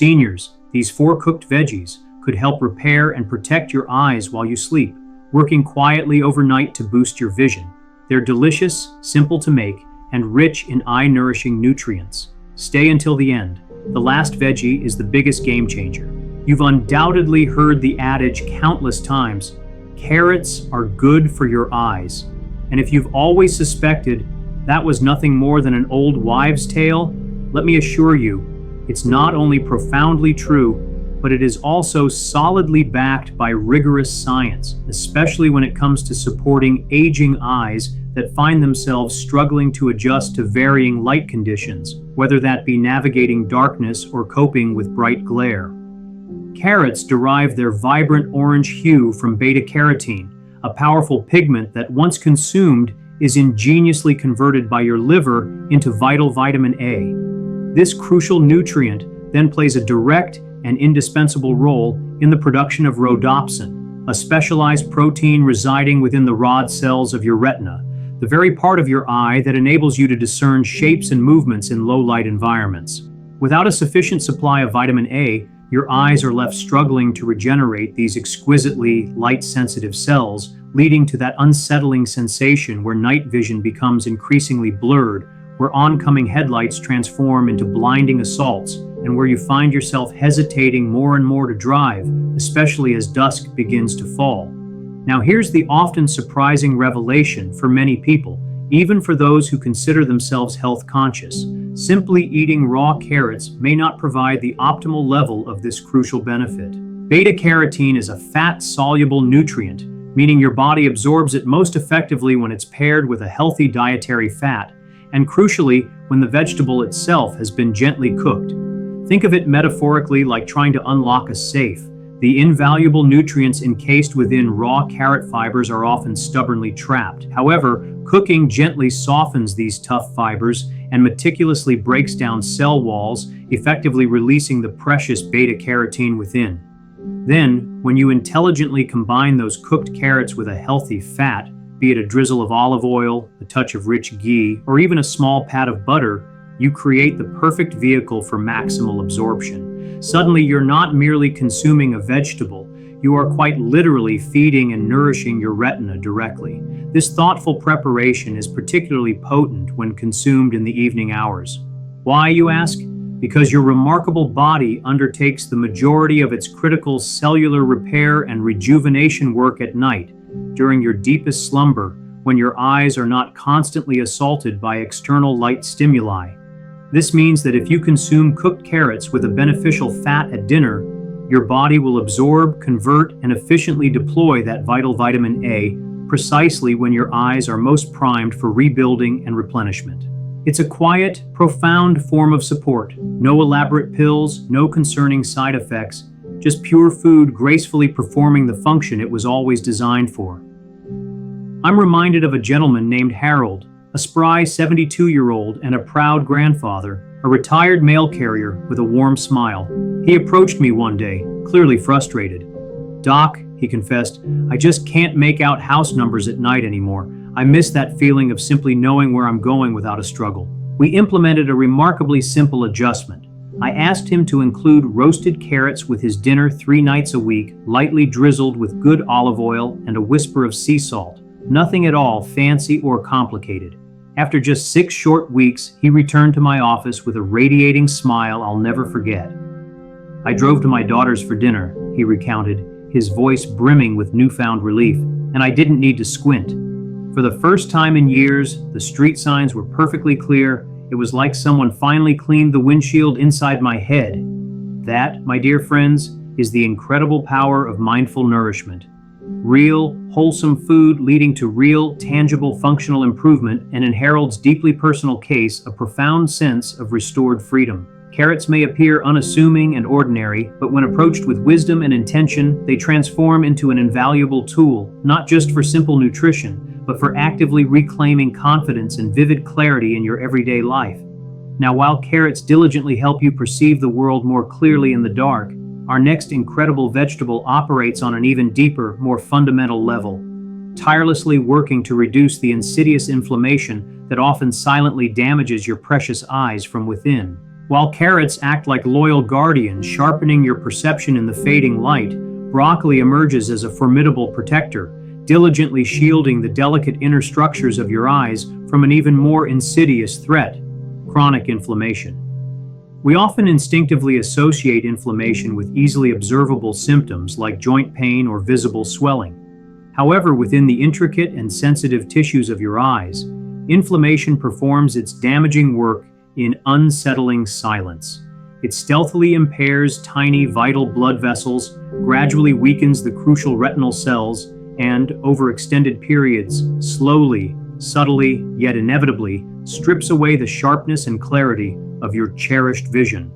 seniors, these 4 cooked veggies could help repair and protect your eyes while you sleep, working quietly overnight to boost your vision. They're delicious, simple to make, and rich in eye-nourishing nutrients. Stay until the end. The last veggie is the biggest game changer. You've undoubtedly heard the adage countless times: carrots are good for your eyes. And if you've always suspected that was nothing more than an old wives' tale, let me assure you, it's not only profoundly true, but it is also solidly backed by rigorous science, especially when it comes to supporting aging eyes that find themselves struggling to adjust to varying light conditions, whether that be navigating darkness or coping with bright glare. Carrots derive their vibrant orange hue from beta-carotene, a powerful pigment that, once consumed, is ingeniously converted by your liver into vital vitamin A. This crucial nutrient then plays a direct and indispensable role in the production of rhodopsin, a specialized protein residing within the rod cells of your retina, the very part of your eye that enables you to discern shapes and movements in low-light environments. Without a sufficient supply of vitamin A, your eyes are left struggling to regenerate these exquisitely light-sensitive cells, leading to that unsettling sensation where night vision becomes increasingly blurred, where oncoming headlights transform into blinding assaults, and where you find yourself hesitating more and more to drive, especially as dusk begins to fall. Now here's the often surprising revelation for many people, even for those who consider themselves health conscious. Simply eating raw carrots may not provide the optimal level of this crucial benefit. Beta-carotene is a fat-soluble nutrient, meaning your body absorbs it most effectively when it's paired with a healthy dietary fat, and crucially, when the vegetable itself has been gently cooked. Think of it metaphorically like trying to unlock a safe. The invaluable nutrients encased within raw carrot fibers are often stubbornly trapped. However, cooking gently softens these tough fibers and meticulously breaks down cell walls, effectively releasing the precious beta-carotene within. Then, when you intelligently combine those cooked carrots with a healthy fat, be it a drizzle of olive oil, a touch of rich ghee, or even a small pat of butter, you create the perfect vehicle for maximal absorption. Suddenly, you're not merely consuming a vegetable, you are quite literally feeding and nourishing your retina directly. This thoughtful preparation is particularly potent when consumed in the evening hours. Why, you ask? Because your remarkable body undertakes the majority of its critical cellular repair and rejuvenation work at night, during your deepest slumber, when your eyes are not constantly assaulted by external light stimuli. This means that if you consume cooked carrots with a beneficial fat at dinner, your body will absorb, convert, and efficiently deploy that vital vitamin A precisely when your eyes are most primed for rebuilding and replenishment. It's a quiet, profound form of support. No elaborate pills, no concerning side effects, just pure food gracefully performing the function it was always designed for. I'm reminded of a gentleman named Harold, a spry 72-year-old and a proud grandfather, a retired mail carrier with a warm smile. He approached me one day, clearly frustrated. "Doc," he confessed, "I just can't make out house numbers at night anymore. I miss that feeling of simply knowing where I'm going without a struggle." We implemented a remarkably simple adjustment. I asked him to include roasted carrots with his dinner 3 nights a week, lightly drizzled with good olive oil and a whisper of sea salt. Nothing at all fancy or complicated. After just 6 short weeks, he returned to my office with a radiating smile I'll never forget. "I drove to my daughter's for dinner," he recounted, his voice brimming with newfound relief, "and I didn't need to squint. For the first time in years, the street signs were perfectly clear. It was like someone finally cleaned the windshield inside my head." That, my dear friends, is the incredible power of mindful nourishment. Real, wholesome food leading to real, tangible functional improvement, and in Harold's deeply personal case, a profound sense of restored freedom. Carrots may appear unassuming and ordinary, but when approached with wisdom and intention, they transform into an invaluable tool, not just for simple nutrition, but for actively reclaiming confidence and vivid clarity in your everyday life. Now, while carrots diligently help you perceive the world more clearly in the dark, our next incredible vegetable operates on an even deeper, more fundamental level, tirelessly working to reduce the insidious inflammation that often silently damages your precious eyes from within. While carrots act like loyal guardians, sharpening your perception in the fading light, broccoli emerges as a formidable protector, diligently shielding the delicate inner structures of your eyes from an even more insidious threat: chronic inflammation. We often instinctively associate inflammation with easily observable symptoms like joint pain or visible swelling. However, within the intricate and sensitive tissues of your eyes, inflammation performs its damaging work in unsettling silence. It stealthily impairs tiny vital blood vessels, gradually weakens the crucial retinal cells, and, over extended periods, slowly, subtly, yet inevitably, strips away the sharpness and clarity of your cherished vision.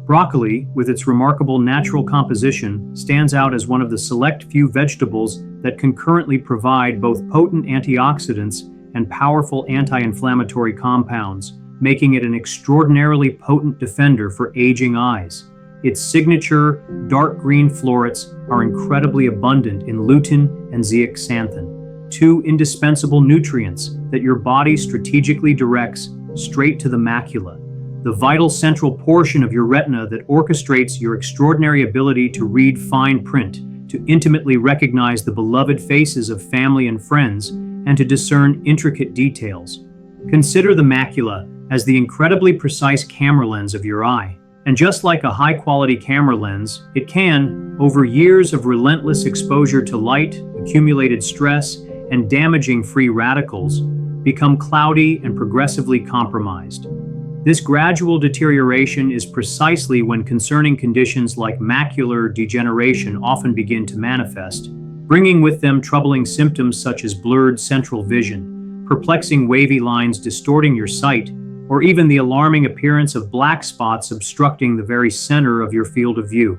Broccoli, with its remarkable natural composition, stands out as one of the select few vegetables that concurrently provide both potent antioxidants and powerful anti-inflammatory compounds, making it an extraordinarily potent defender for aging eyes. Its signature dark green florets are incredibly abundant in lutein and zeaxanthin, two indispensable nutrients that your body strategically directs straight to the macula, the vital central portion of your retina that orchestrates your extraordinary ability to read fine print, to intimately recognize the beloved faces of family and friends, and to discern intricate details. Consider the macula as the incredibly precise camera lens of your eye. And just like a high-quality camera lens, it can, over years of relentless exposure to light, accumulated stress, and damaging free radicals, become cloudy and progressively compromised. This gradual deterioration is precisely when concerning conditions like macular degeneration often begin to manifest, bringing with them troubling symptoms such as blurred central vision, perplexing wavy lines distorting your sight, or even the alarming appearance of black spots obstructing the very center of your field of view.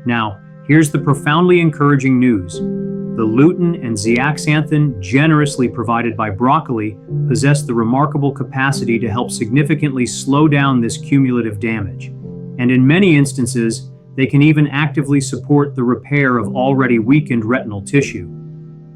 Now, here's the profoundly encouraging news. The lutein and zeaxanthin generously provided by broccoli possess the remarkable capacity to help significantly slow down this cumulative damage. And in many instances, they can even actively support the repair of already weakened retinal tissue.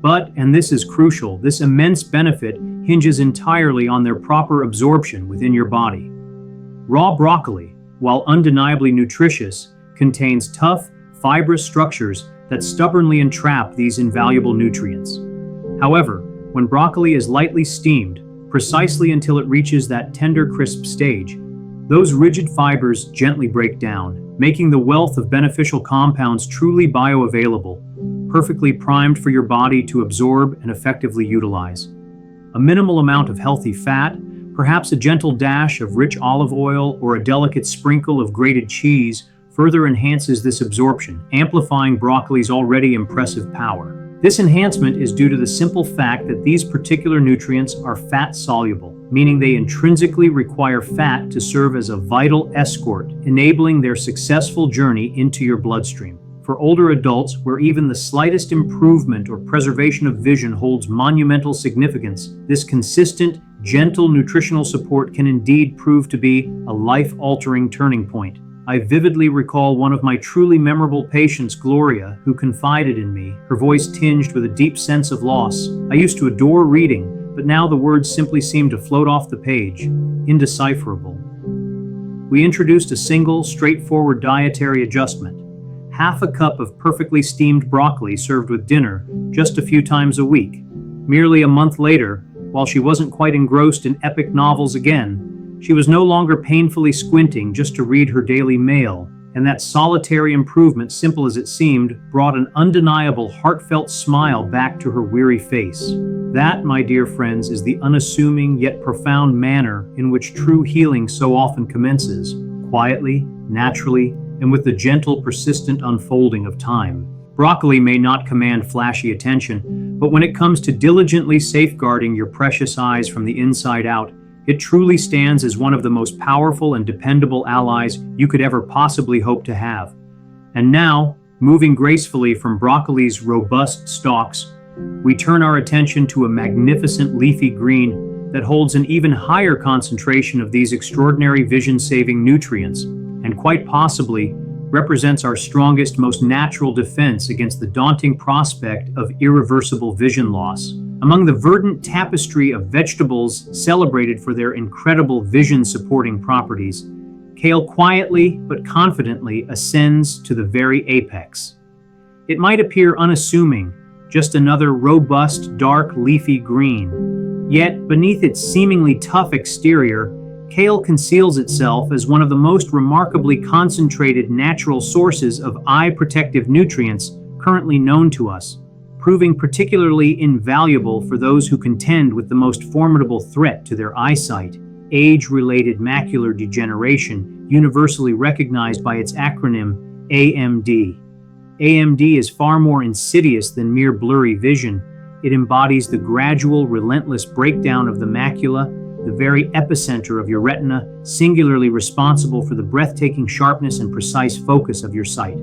But, and this is crucial, this immense benefit hinges entirely on their proper absorption within your body. Raw broccoli, while undeniably nutritious, contains tough, fibrous structures that stubbornly entrap these invaluable nutrients. However, when broccoli is lightly steamed, precisely until it reaches that tender, crisp stage, those rigid fibers gently break down, making the wealth of beneficial compounds truly bioavailable, perfectly primed for your body to absorb and effectively utilize. A minimal amount of healthy fat, perhaps a gentle dash of rich olive oil or a delicate sprinkle of grated cheese, further enhances this absorption, amplifying broccoli's already impressive power. This enhancement is due to the simple fact that these particular nutrients are fat-soluble, meaning they intrinsically require fat to serve as a vital escort, enabling their successful journey into your bloodstream. For older adults, where even the slightest improvement or preservation of vision holds monumental significance, this consistent, gentle nutritional support can indeed prove to be a life-altering turning point. I vividly recall one of my truly memorable patients, Gloria, who confided in me, her voice tinged with a deep sense of loss. I used to adore reading, but now the words simply seemed to float off the page, indecipherable. We introduced a single, straightforward dietary adjustment: half a cup of perfectly steamed broccoli served with dinner just a few times a week. Merely a month later, while she wasn't quite engrossed in epic novels again, she was no longer painfully squinting just to read her daily mail, and that solitary improvement, simple as it seemed, brought an undeniable, heartfelt smile back to her weary face. That, my dear friends, is the unassuming yet profound manner in which true healing so often commences, quietly, naturally, and with the gentle, persistent unfolding of time. Broccoli may not command flashy attention, but when it comes to diligently safeguarding your precious eyes from the inside out, it truly stands as one of the most powerful and dependable allies you could ever possibly hope to have. And now, moving gracefully from broccoli's robust stalks, we turn our attention to a magnificent leafy green that holds an even higher concentration of these extraordinary vision-saving nutrients, and quite possibly represents our strongest, most natural defense against the daunting prospect of irreversible vision loss. Among the verdant tapestry of vegetables celebrated for their incredible vision-supporting properties, Kale quietly but confidently ascends to the very apex. It might appear unassuming, just another robust, dark, leafy green. Yet, beneath its seemingly tough exterior, kale conceals itself as one of the most remarkably concentrated natural sources of eye protective nutrients currently known to us, proving particularly invaluable for those who contend with the most formidable threat to their eyesight, age-related macular degeneration, universally recognized by its acronym AMD. AMD is far more insidious than mere blurry vision. It embodies the gradual, relentless breakdown of the macula, the very epicenter of your retina, singularly responsible for the breathtaking sharpness and precise focus of your sight.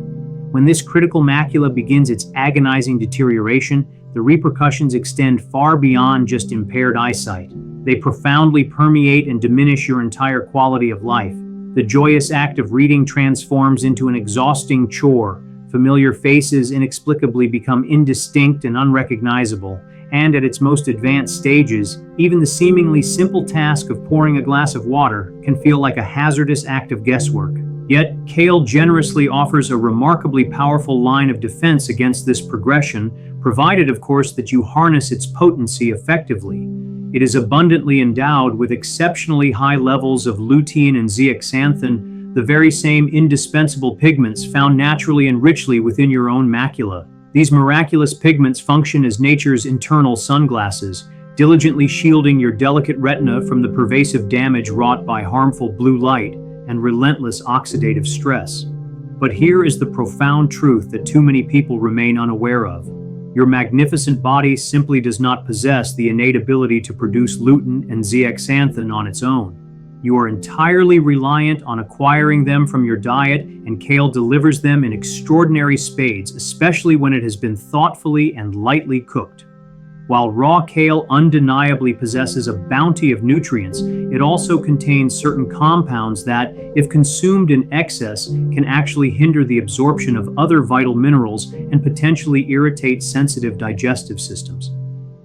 When this critical macula begins its agonizing deterioration, the repercussions extend far beyond just impaired eyesight. They profoundly permeate and diminish your entire quality of life. The joyous act of reading transforms into an exhausting chore. Familiar faces inexplicably become indistinct and unrecognizable, and at its most advanced stages, even the seemingly simple task of pouring a glass of water can feel like a hazardous act of guesswork. Yet, kale generously offers a remarkably powerful line of defense against this progression, provided, of course, that you harness its potency effectively. It is abundantly endowed with exceptionally high levels of lutein and zeaxanthin, the very same indispensable pigments found naturally and richly within your own macula. These miraculous pigments function as nature's internal sunglasses, diligently shielding your delicate retina from the pervasive damage wrought by harmful blue light and relentless oxidative stress. But here is the profound truth that too many people remain unaware of. Your magnificent body simply does not possess the innate ability to produce lutein and zeaxanthin on its own. You are entirely reliant on acquiring them from your diet, and kale delivers them in extraordinary spades, especially when it has been thoughtfully and lightly cooked. While raw kale undeniably possesses a bounty of nutrients, it also contains certain compounds that, if consumed in excess, can actually hinder the absorption of other vital minerals and potentially irritate sensitive digestive systems.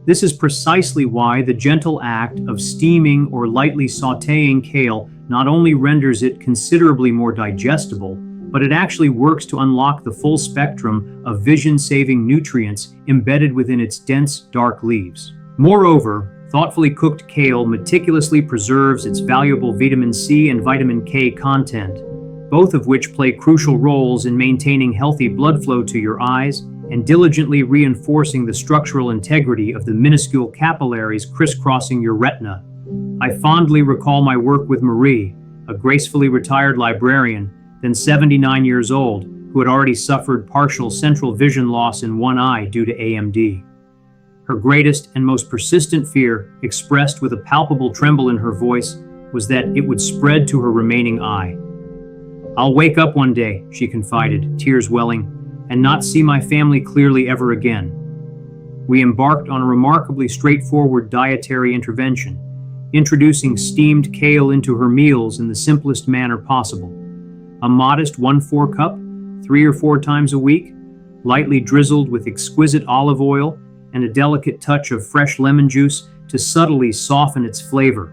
This is precisely why the gentle act of steaming or lightly sautéing kale not only renders it considerably more digestible, but it actually works to unlock the full spectrum of vision-saving nutrients embedded within its dense, dark leaves. Moreover, thoughtfully cooked kale meticulously preserves its valuable vitamin C and vitamin K content, both of which play crucial roles in maintaining healthy blood flow to your eyes and diligently reinforcing the structural integrity of the minuscule capillaries crisscrossing your retina. I fondly recall my work with Marie, a gracefully retired librarian, then 79 years old, who had already suffered partial central vision loss in one eye due to AMD. Her greatest and most persistent fear, expressed with a palpable tremble in her voice, was that it would spread to her remaining eye. "I'll wake up one day," she confided, tears welling, "and not see my family clearly ever again." We embarked on a remarkably straightforward dietary intervention, introducing steamed kale into her meals in the simplest manner possible. A modest 1/4 cup, 3 or 4 times a week, lightly drizzled with exquisite olive oil and a delicate touch of fresh lemon juice to subtly soften its flavor.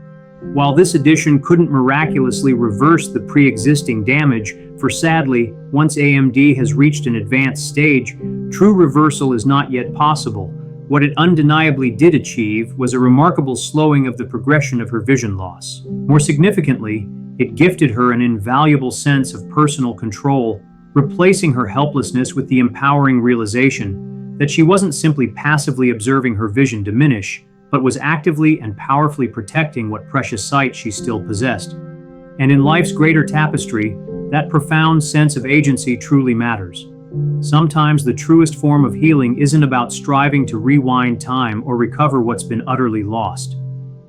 While this addition couldn't miraculously reverse the pre-existing damage, for sadly, once AMD has reached an advanced stage, true reversal is not yet possible. What it undeniably did achieve was a remarkable slowing of the progression of her vision loss. More significantly, it gifted her an invaluable sense of personal control, replacing her helplessness with the empowering realization that she wasn't simply passively observing her vision diminish, but was actively and powerfully protecting what precious sight she still possessed. And in life's greater tapestry, that profound sense of agency truly matters. Sometimes the truest form of healing isn't about striving to rewind time or recover what's been utterly lost.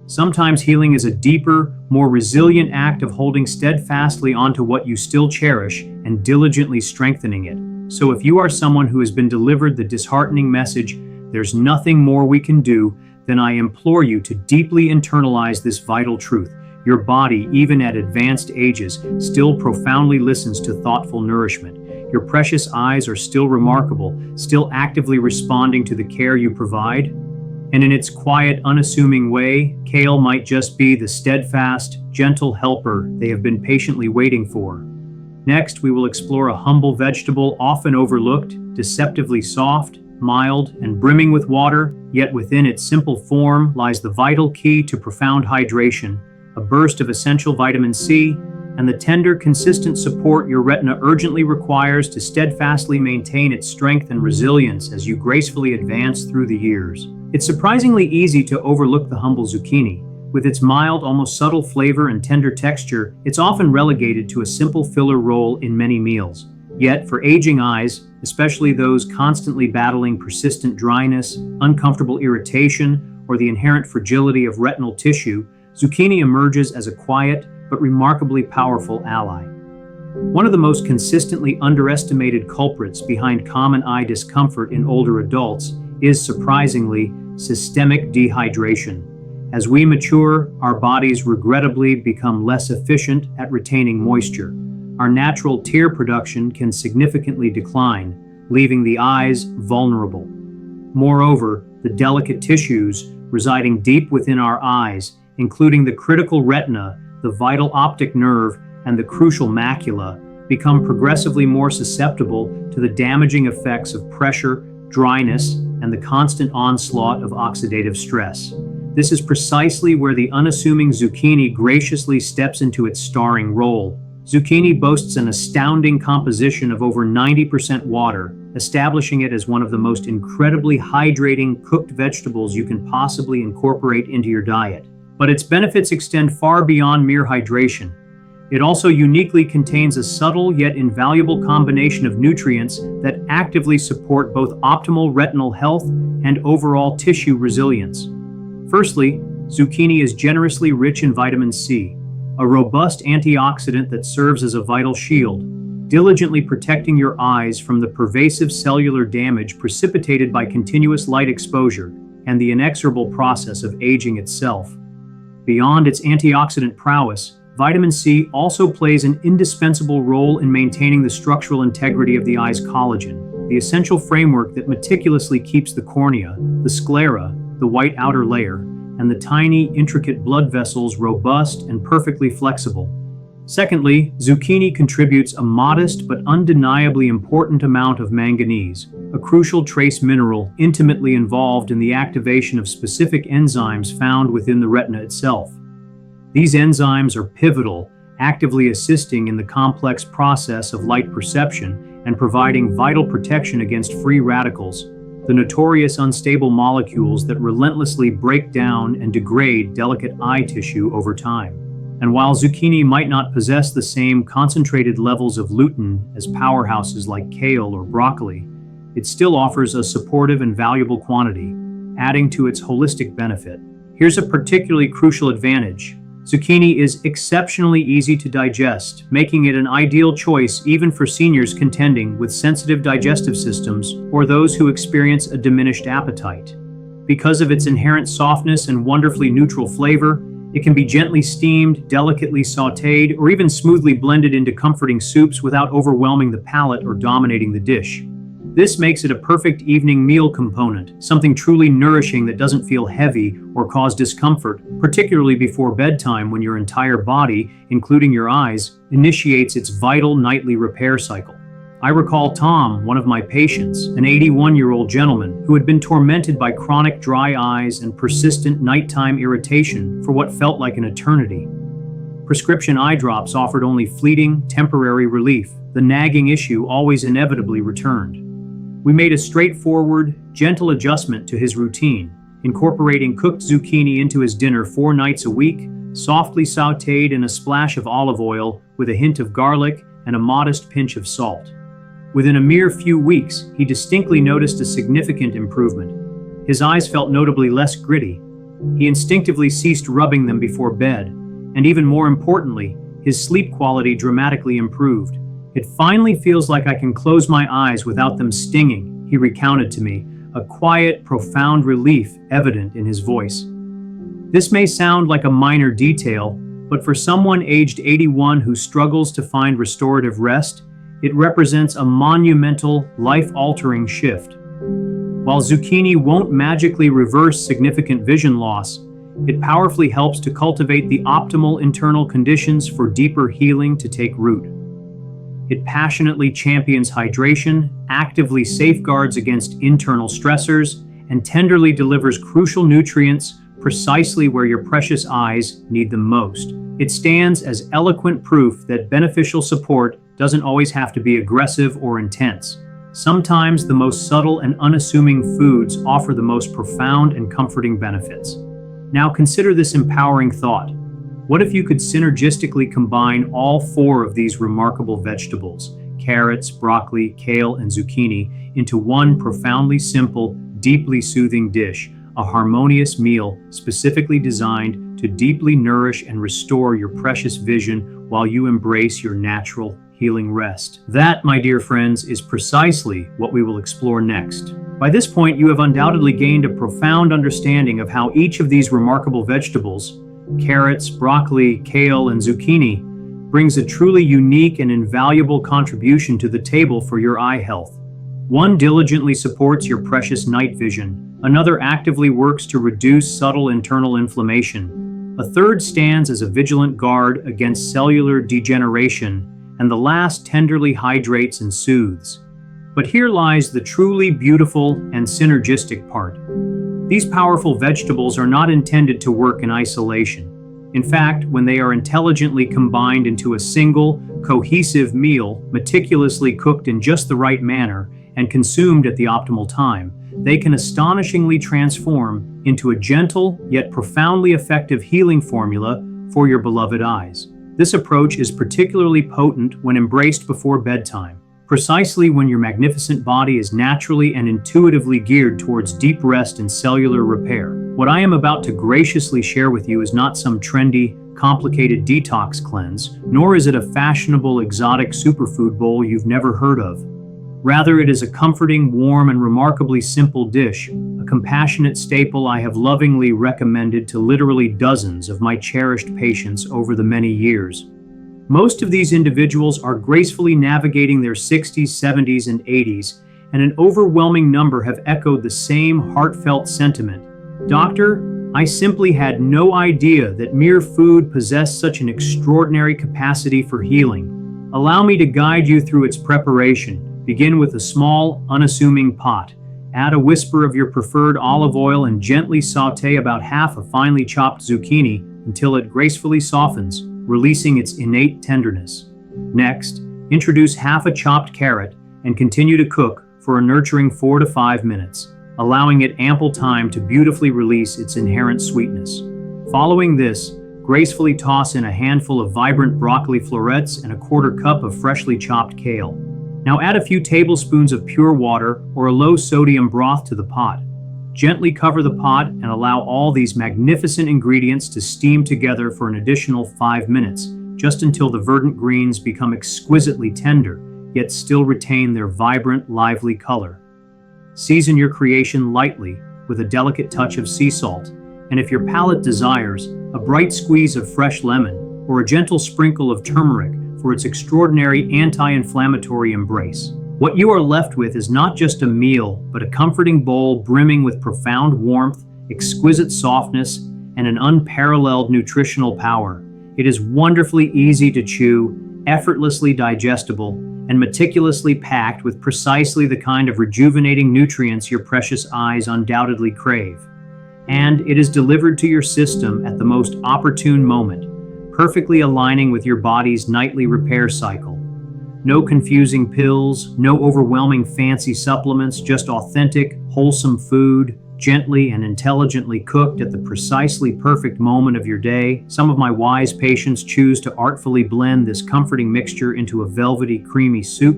Sometimes healing is a deeper, more resilient act of holding steadfastly onto what you still cherish and diligently strengthening it. So if you are someone who has been delivered the disheartening message, "There's nothing more we can do," then I implore you to deeply internalize this vital truth. Your body, even at advanced ages, still profoundly listens to thoughtful nourishment. Your precious eyes are still remarkable, still actively responding to the care you provide. And in its quiet, unassuming way, kale might just be the steadfast, gentle helper they have been patiently waiting for. Next, we will explore a humble vegetable often overlooked, deceptively soft, mild, and brimming with water, yet within its simple form lies the vital key to profound hydration, a burst of essential vitamin C, and the tender, consistent support your retina urgently requires to steadfastly maintain its strength and resilience as you gracefully advance through the years. It's surprisingly easy to overlook the humble zucchini. With its mild, almost subtle flavor and tender texture, it's often relegated to a simple filler role in many meals. Yet, for aging eyes, especially those constantly battling persistent dryness, uncomfortable irritation, or the inherent fragility of retinal tissue, zucchini emerges as a quiet but remarkably powerful ally. One of the most consistently underestimated culprits behind common eye discomfort in older adults is, surprisingly, systemic dehydration. As we mature, our bodies regrettably become less efficient at retaining moisture. Our natural tear production can significantly decline, leaving the eyes vulnerable. Moreover, the delicate tissues residing deep within our eyes, including the critical retina, the vital optic nerve, and the crucial macula, become progressively more susceptible to the damaging effects of pressure, dryness, and the constant onslaught of oxidative stress. This is precisely where the unassuming zucchini graciously steps into its starring role. Zucchini boasts an astounding composition of over 90% water, establishing it as one of the most incredibly hydrating cooked vegetables you can possibly incorporate into your diet. But its benefits extend far beyond mere hydration. It also uniquely contains a subtle yet invaluable combination of nutrients that actively support both optimal retinal health and overall tissue resilience. Firstly, zucchini is generously rich in vitamin C, a robust antioxidant that serves as a vital shield, diligently protecting your eyes from the pervasive cellular damage precipitated by continuous light exposure and the inexorable process of aging itself. Beyond its antioxidant prowess, vitamin C also plays an indispensable role in maintaining the structural integrity of the eye's collagen, the essential framework that meticulously keeps the cornea, the sclera, the white outer layer, and the tiny, intricate blood vessels robust and perfectly flexible. Secondly, zucchini contributes a modest but undeniably important amount of manganese, a crucial trace mineral intimately involved in the activation of specific enzymes found within the retina itself. These enzymes are pivotal, actively assisting in the complex process of light perception and providing vital protection against free radicals, the notorious unstable molecules that relentlessly break down and degrade delicate eye tissue over time. And while zucchini might not possess the same concentrated levels of lutein as powerhouses like kale or broccoli, it still offers a supportive and valuable quantity, adding to its holistic benefit. Here's a particularly crucial advantage. Zucchini is exceptionally easy to digest, making it an ideal choice even for seniors contending with sensitive digestive systems or those who experience a diminished appetite. Because of its inherent softness and wonderfully neutral flavor, it can be gently steamed, delicately sautéed, or even smoothly blended into comforting soups without overwhelming the palate or dominating the dish. This makes it a perfect evening meal component, something truly nourishing that doesn't feel heavy or cause discomfort, particularly before bedtime when your entire body, including your eyes, initiates its vital nightly repair cycle. I recall Tom, one of my patients, an 81-year-old gentleman who had been tormented by chronic dry eyes and persistent nighttime irritation for what felt like an eternity. Prescription eye drops offered only fleeting, temporary relief. The nagging issue always inevitably returned. We made a straightforward, gentle adjustment to his routine, incorporating cooked zucchini into his dinner 4 nights a week, softly sautéed in a splash of olive oil with a hint of garlic and a modest pinch of salt. Within a mere few weeks, he distinctly noticed a significant improvement. His eyes felt notably less gritty. He instinctively ceased rubbing them before bed, and even more importantly, his sleep quality dramatically improved. "It finally feels like I can close my eyes without them stinging," he recounted to me, a quiet, profound relief evident in his voice. This may sound like a minor detail, but for someone aged 81 who struggles to find restorative rest, it represents a monumental, life-altering shift. While zucchini won't magically reverse significant vision loss, it powerfully helps to cultivate the optimal internal conditions for deeper healing to take root. It passionately champions hydration, actively safeguards against internal stressors, and tenderly delivers crucial nutrients precisely where your precious eyes need them most. It stands as eloquent proof that beneficial support doesn't always have to be aggressive or intense. Sometimes the most subtle and unassuming foods offer the most profound and comforting benefits. Now consider this empowering thought. What if you could synergistically combine all four of these remarkable vegetables, carrots, broccoli, kale, and zucchini, into one profoundly simple, deeply soothing dish, a harmonious meal specifically designed to deeply nourish and restore your precious vision while you embrace your natural healing rest? That, my dear friends, is precisely what we will explore next. By this point, you have undoubtedly gained a profound understanding of how each of these remarkable vegetables, carrots, broccoli, kale, and zucchini, brings a truly unique and invaluable contribution to the table for your eye health. One diligently supports your precious night vision, another actively works to reduce subtle internal inflammation, a third stands as a vigilant guard against cellular degeneration, and the last tenderly hydrates and soothes. But here lies the truly beautiful and synergistic part. These powerful vegetables are not intended to work in isolation. In fact, when they are intelligently combined into a single, cohesive meal, meticulously cooked in just the right manner, and consumed at the optimal time, they can astonishingly transform into a gentle yet profoundly effective healing formula for your beloved eyes. This approach is particularly potent when embraced before bedtime, precisely when your magnificent body is naturally and intuitively geared towards deep rest and cellular repair. What I am about to graciously share with you is not some trendy, complicated detox cleanse, nor is it a fashionable, exotic superfood bowl you've never heard of. Rather, it is a comforting, warm, and remarkably simple dish, a compassionate staple I have lovingly recommended to literally dozens of my cherished patients over the many years. Most of these individuals are gracefully navigating their 60s, 70s, and 80s, and an overwhelming number have echoed the same heartfelt sentiment. Doctor, I simply had no idea that mere food possessed such an extraordinary capacity for healing. Allow me to guide you through its preparation. Begin with a small, unassuming pot. Add a whisper of your preferred olive oil and gently sauté about half a finely chopped zucchini until it gracefully softens, releasing its innate tenderness. Next, introduce half a chopped carrot and continue to cook for a nurturing 4 to 5 minutes, allowing it ample time to beautifully release its inherent sweetness. Following this, gracefully toss in a handful of vibrant broccoli florets and a quarter cup of freshly chopped kale. Now add a few tablespoons of pure water or a low-sodium broth to the pot. Gently cover the pot and allow all these magnificent ingredients to steam together for an additional 5 minutes, just until the verdant greens become exquisitely tender, yet still retain their vibrant, lively color. Season your creation lightly with a delicate touch of sea salt, and if your palate desires, a bright squeeze of fresh lemon or a gentle sprinkle of turmeric for its extraordinary anti-inflammatory embrace. What you are left with is not just a meal, but a comforting bowl brimming with profound warmth, exquisite softness, and an unparalleled nutritional power. It is wonderfully easy to chew, effortlessly digestible, and meticulously packed with precisely the kind of rejuvenating nutrients your precious eyes undoubtedly crave. And it is delivered to your system at the most opportune moment, perfectly aligning with your body's nightly repair cycle. No confusing pills, no overwhelming fancy supplements, just authentic, wholesome food, gently and intelligently cooked at the precisely perfect moment of your day. Some of my wise patients choose to artfully blend this comforting mixture into a velvety, creamy soup.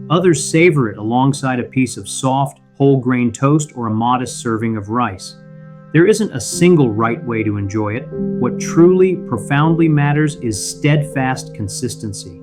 Others savor it alongside a piece of soft, whole grain toast or a modest serving of rice. There isn't a single right way to enjoy it. What truly, profoundly matters is steadfast consistency.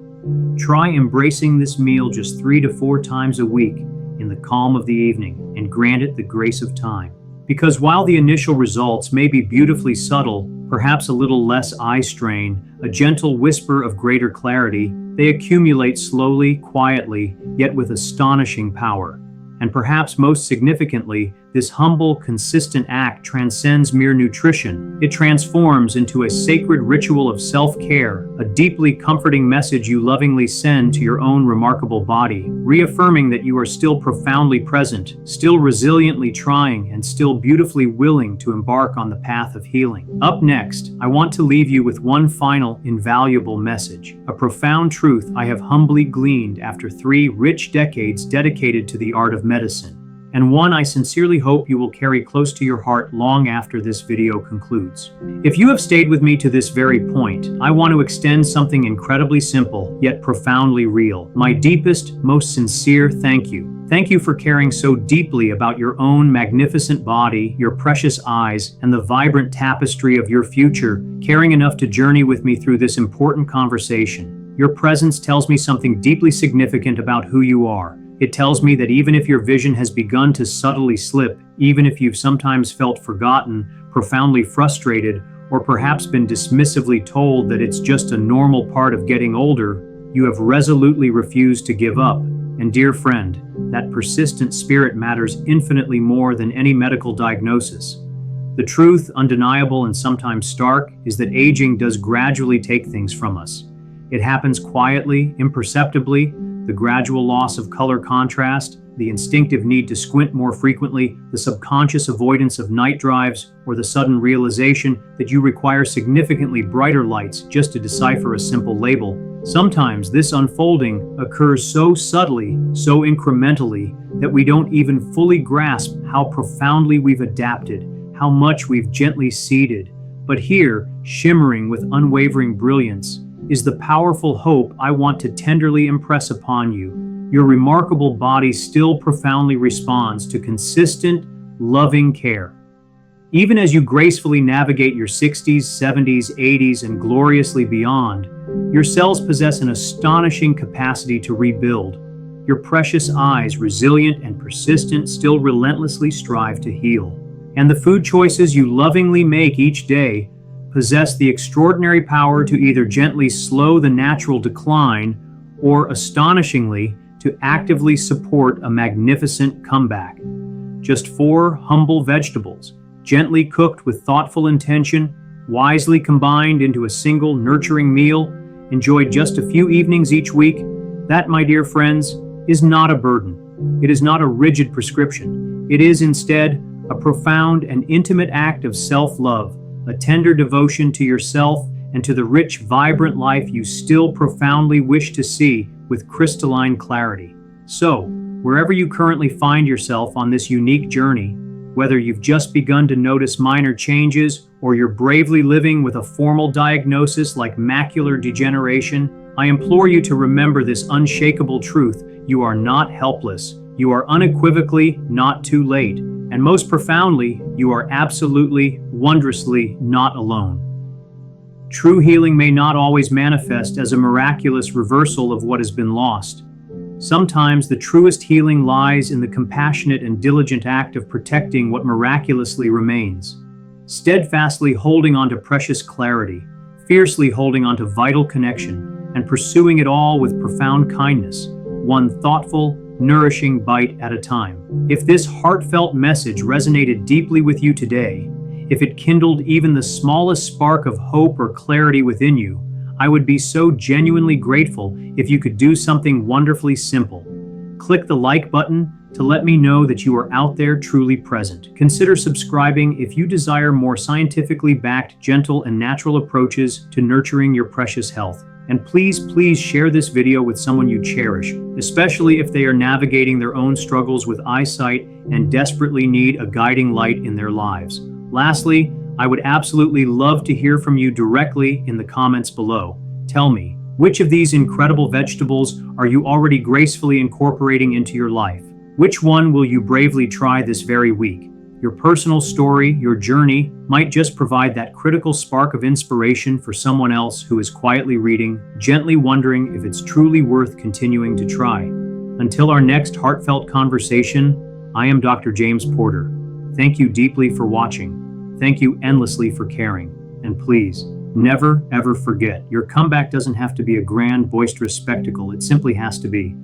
Try embracing this meal just 3 to 4 times a week in the calm of the evening and grant it the grace of time. Because while the initial results may be beautifully subtle, perhaps a little less eye strain, a gentle whisper of greater clarity, they accumulate slowly, quietly, yet with astonishing power. And perhaps most significantly, this humble, consistent act transcends mere nutrition. It transforms into a sacred ritual of self-care, a deeply comforting message you lovingly send to your own remarkable body, reaffirming that you are still profoundly present, still resiliently trying, and still beautifully willing to embark on the path of healing. Up next, I want to leave you with one final, invaluable message, a profound truth I have humbly gleaned after 3 rich decades dedicated to the art of medicine, and one I sincerely hope you will carry close to your heart long after this video concludes. If you have stayed with me to this very point, I want to extend something incredibly simple, yet profoundly real. My deepest, most sincere thank you. Thank you for caring so deeply about your own magnificent body, your precious eyes, and the vibrant tapestry of your future, caring enough to journey with me through this important conversation. Your presence tells me something deeply significant about who you are. It tells me that even if your vision has begun to subtly slip, even if you've sometimes felt forgotten, profoundly frustrated, or perhaps been dismissively told that it's just a normal part of getting older, you have resolutely refused to give up. And dear friend, that persistent spirit matters infinitely more than any medical diagnosis. The truth, undeniable and sometimes stark, is that aging does gradually take things from us. It happens quietly, imperceptibly. The gradual loss of color contrast, the instinctive need to squint more frequently, the subconscious avoidance of night drives, or the sudden realization that you require significantly brighter lights just to decipher a simple label. Sometimes this unfolding occurs so subtly, so incrementally, that we don't even fully grasp how profoundly we've adapted, how much we've gently seeded. But here, shimmering with unwavering brilliance, is the powerful hope I want to tenderly impress upon you. Your remarkable body still profoundly responds to consistent, loving care. Even as you gracefully navigate your 60s, 70s, 80s, and gloriously beyond, your cells possess an astonishing capacity to rebuild. Your precious eyes, resilient and persistent, still relentlessly strive to heal. And the food choices you lovingly make each day possess the extraordinary power to either gently slow the natural decline or, astonishingly, to actively support a magnificent comeback. Just 4 humble vegetables, gently cooked with thoughtful intention, wisely combined into a single nurturing meal, enjoyed just a few evenings each week. That, my dear friends, is not a burden. It is not a rigid prescription. It is instead a profound and intimate act of self-love, a tender devotion to yourself and to the rich, vibrant life you still profoundly wish to see with crystalline clarity. So, wherever you currently find yourself on this unique journey, whether you've just begun to notice minor changes or you're bravely living with a formal diagnosis like macular degeneration, I implore you to remember this unshakable truth: you are not helpless. You are unequivocally not too late. And most profoundly, you are absolutely, wondrously not alone. True healing may not always manifest as a miraculous reversal of what has been lost. Sometimes the truest healing lies in the compassionate and diligent act of protecting what miraculously remains, steadfastly holding on to precious clarity, fiercely holding on to vital connection, and pursuing it all with profound kindness, one thoughtful, nourishing bite at a time. If this heartfelt message resonated deeply with you today, if it kindled even the smallest spark of hope or clarity within you, I would be so genuinely grateful if you could do something wonderfully simple. Click the like button to let me know that you are out there truly present. Consider subscribing if you desire more scientifically backed, gentle, and natural approaches to nurturing your precious health. And please share this video with someone you cherish, especially if they are navigating their own struggles with eyesight and desperately need a guiding light in their lives. Lastly, I would absolutely love to hear from you directly in the comments below. Tell me, which of these incredible vegetables are you already gracefully incorporating into your life? Which one will you bravely try this very week? Your personal story, your journey, might just provide that critical spark of inspiration for someone else who is quietly reading, gently wondering if it's truly worth continuing to try. Until our next heartfelt conversation, I am Dr. James Porter. Thank you deeply for watching. Thank you endlessly for caring. And please, never ever forget, your comeback doesn't have to be a grand, boisterous spectacle. It simply has to be